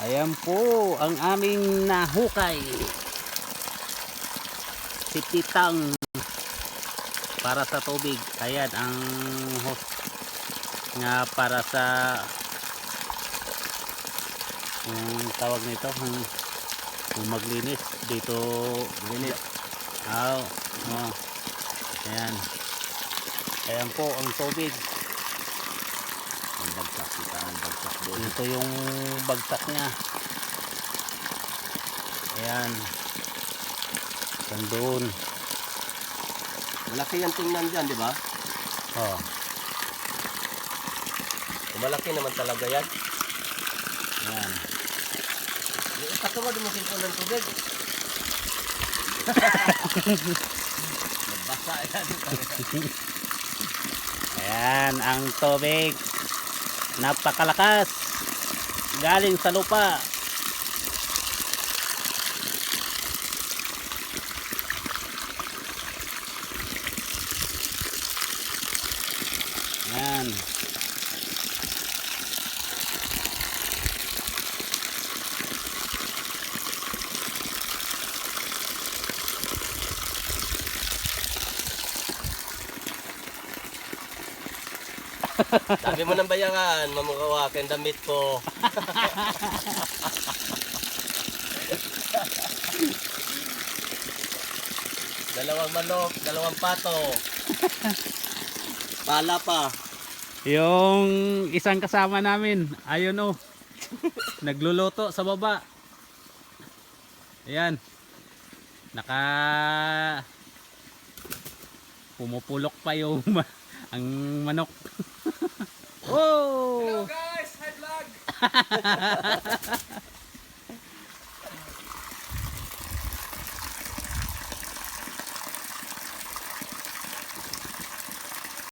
Ayan po ang aming nahukay. Sipitang para sa tubig. Ayan ang hose nga para sa yung tawag nito yung maglinis dito. Linis. Oh. Ayan. Ayan po ang tubig. Ang bagsak kita, ang bagsak doon. Ito yung bagsak niya. Ayan. Doon. Malaki yung tingnan dyan, di ba? Oh. Malaki naman talaga yan. Ayan. Patuwad mo silpon ng tubig. Nabasa yan. Ayan ang tubig. Napakalakas. Galing sa lupa. Ayan. Sabi mo ng bayangan, mamukawakin damit ko. Dalawang manok, dalawang pato. Pala pa. Yung isang kasama namin, ayun oh. Nagluluto sa baba. Ayan. Pumupulok pa yung ang manok. Oh! Hello guys, hi vlog.